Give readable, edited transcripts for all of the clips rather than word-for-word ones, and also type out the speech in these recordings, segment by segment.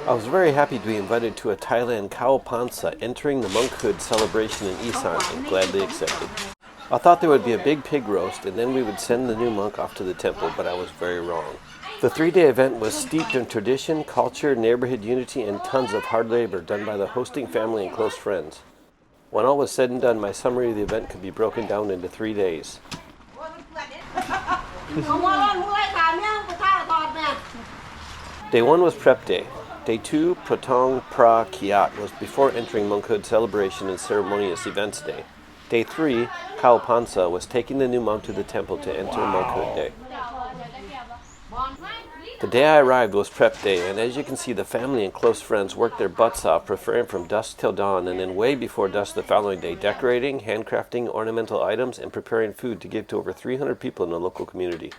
I was very happy to be invited to a Thailand Kao Pansa Entering the Monkhood celebration in Iisan and gladly accepted. I thought there would be a big pig roast and then we would send the new monk off to the temple, but I was very wrong. The 3-day event was steeped in tradition, culture, neighborhood unity, and tons of hard labor done by the hosting family and close friends. When all was said and done, my summary of the event could be broken down into 3 days. Day 1 was prep day. Day 2, Protong Phra Kiat, was before entering monkhood celebration and ceremonious events day. Day 3, Kao Pansa, was taking the new monk to the temple to enter monkhood day. The day I arrived was prep day, and as you can see, the family and close friends worked their butts off, preparing from dusk till dawn, and then way before dusk the following day, decorating, handcrafting ornamental items, and preparing food to give to over 300 people in the local community.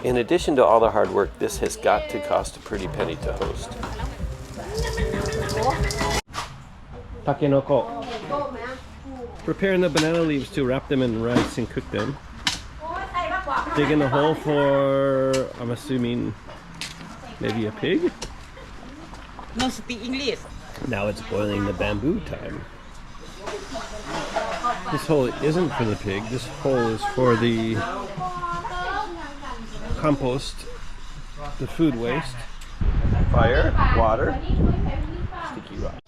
In addition to all the hard work, this has got to cost a pretty penny to host. Takenoko. Preparing the banana leaves to wrap them in rice and cook them. Digging a hole for, I'm assuming, maybe a pig? No speak English. Now it's boiling the bamboo time. This hole isn't for the pig, this hole is for the compost, the food waste, fire, water, sticky rock.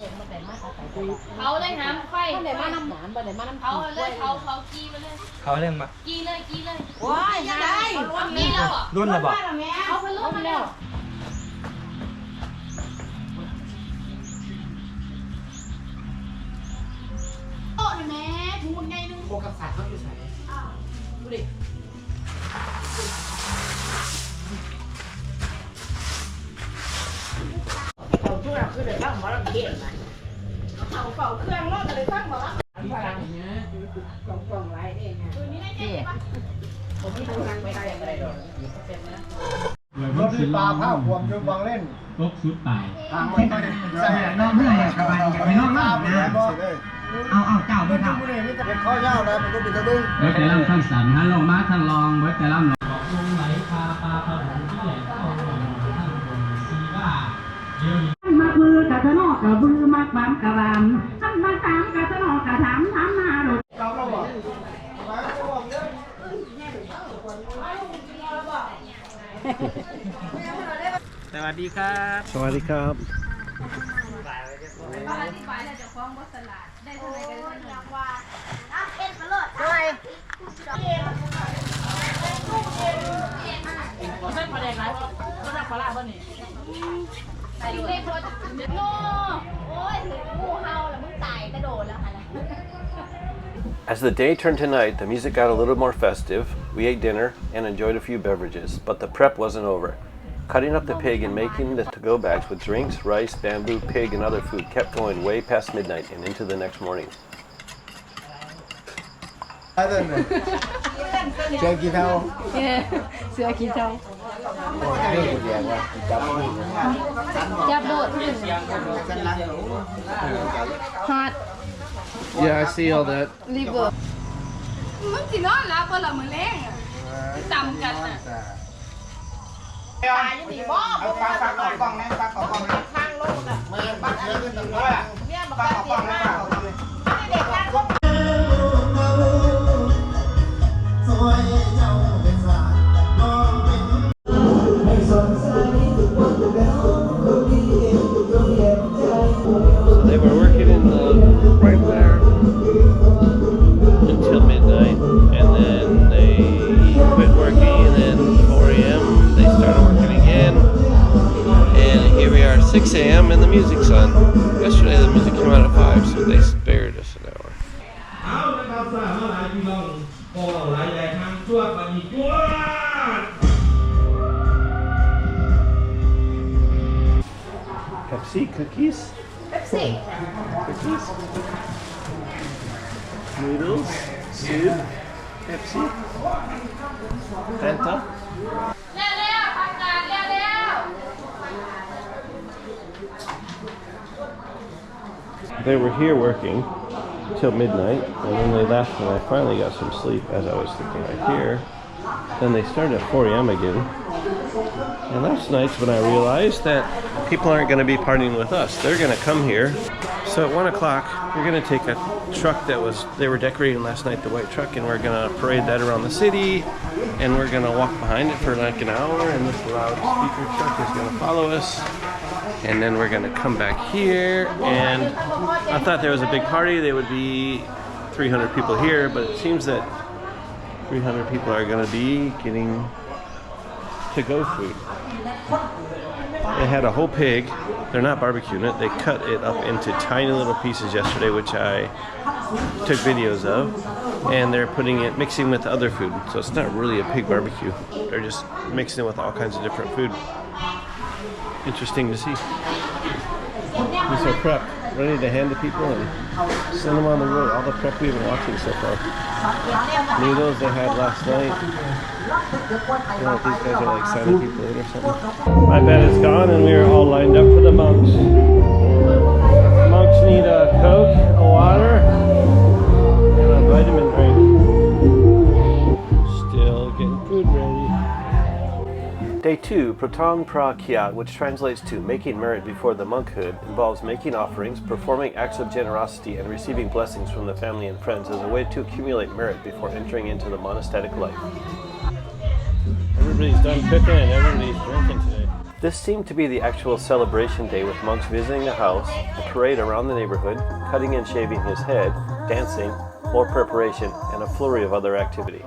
As the day turned to night, the music got a little more festive. We ate dinner and enjoyed a few beverages, but the prep wasn't over. Cutting up the pig and making the to-go bags with drinks, rice, bamboo, pig, and other food kept going way past midnight and into the next morning. Hot. Yeah, I see all that. Liver. They were working in the right there until midnight, and then they quit working, and then 4 a.m. they started working again, and here we are 6 a.m. and the music's on. Yesterday the music came out at 5, so they spared us an hour. Pepsi cookies? Pepsi. Cookies? Noodles? Soup? Pepsi? Fanta? They were here working till midnight, and then they left and I finally got some sleep as I was sleeping right here. Then they started at 4 a.m. again. And last night's when I realized that people aren't going to be partying with us. They're going to come here. So at 1 o'clock, we're going to take a truck they were decorating last night, the white truck, and we're going to parade that around the city, and we're going to walk behind it for like an hour, and this loudspeaker truck is going to follow us, and then we're going to come back here, and I thought there was a big party. There would be 300 people here, but it seems that 300 people are going to be getting to-go food. They had a whole pig. They're not barbecuing it. They cut it up into tiny little pieces yesterday, which I took videos of, and they're mixing with other food. So it's not really a pig barbecue. They're just mixing it with all kinds of different food. Interesting to see. These are prep, ready to hand to people and send them on the road. All the prep we've been watching so far. Noodles they had last night. I don't know if these guys are like signing people in or something. My bed is gone and we are all lined up for the monks. Monks need a Coke, a water, and a vitamin drink. Still getting food ready. Day 2, Protong Phra Kiat, which translates to making merit before the monkhood, involves making offerings, performing acts of generosity, and receiving blessings from the family and friends as a way to accumulate merit before entering into the monastic life. Everybody's done cooking and everybody's drinking today. This seemed to be the actual celebration day, with monks visiting the house, a parade around the neighborhood, cutting and shaving his head, dancing, more preparation, and a flurry of other activity.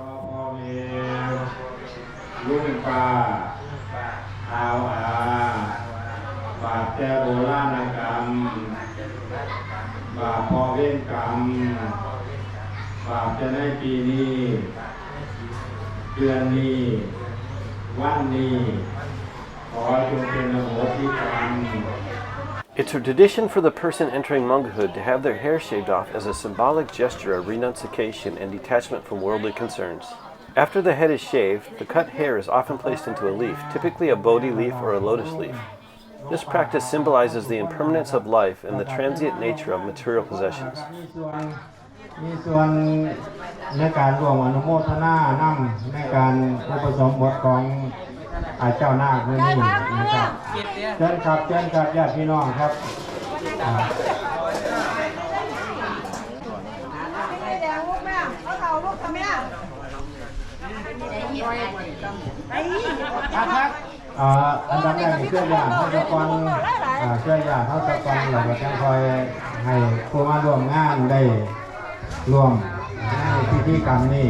It's a tradition for the person entering monkhood to have their hair shaved off as a symbolic gesture of renunciation and detachment from worldly concerns. After the head is shaved, the cut hair is often placed into a leaf, typically a Bodhi leaf or a lotus leaf. This practice symbolizes the impermanence of life and the transient nature of material possessions. มีส่วนในการร่วมอนุโมทนานำในการอุปสมบทของเจ้านาคมื้อนี้นะครับเชิญครับญาติพี่น้องครับอันดับแรกเชื่อญาติเขาจะฟังเชื่อญาติเขาจะฟังแล้วก็จะคอยให้ผู้มาร่วมงานได้ร่วมในพิธีกรรมนี้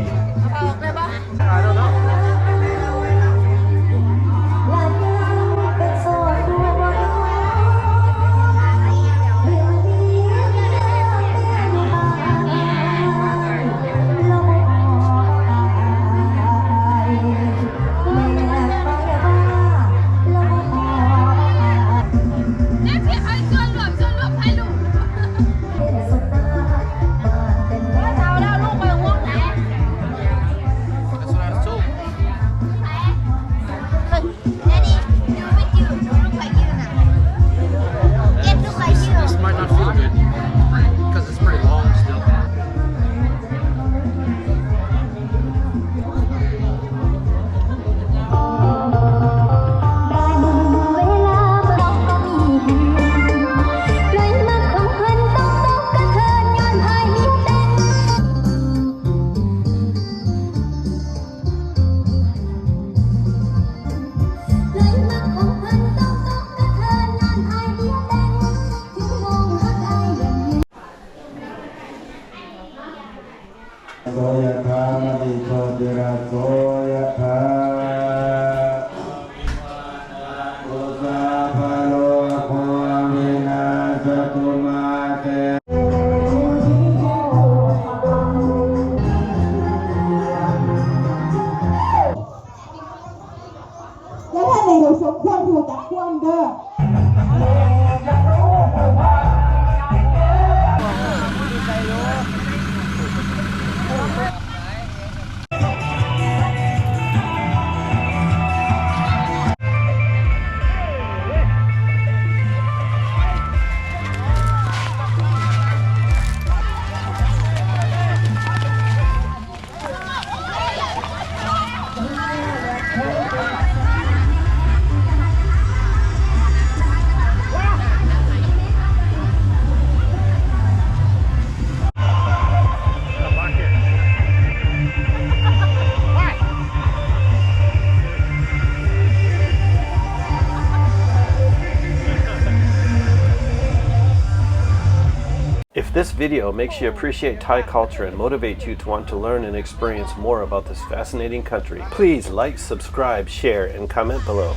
This video makes you appreciate Thai culture and motivate you to want to learn and experience more about this fascinating country. Please like, subscribe, share, and comment below.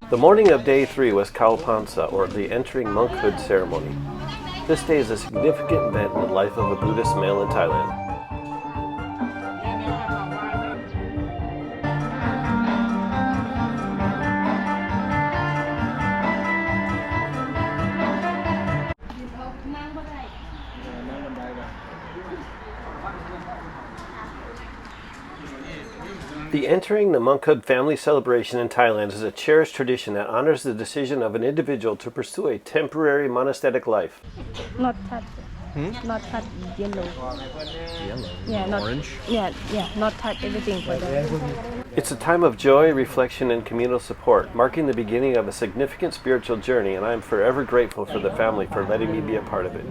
The morning of day 3 was Kao Pansa, or the Entering Monkhood ceremony. This day is a significant event in the life of a Buddhist male in Thailand. The Entering the Monkhood family celebration in Thailand is a cherished tradition that honors the decision of an individual to pursue a temporary monastic life. Not touch. Not touch yellow. Yeah, not orange. Yeah, not touch everything for them. It's a time of joy, reflection, and communal support, marking the beginning of a significant spiritual journey, and I am forever grateful for the family for letting me be a part of it.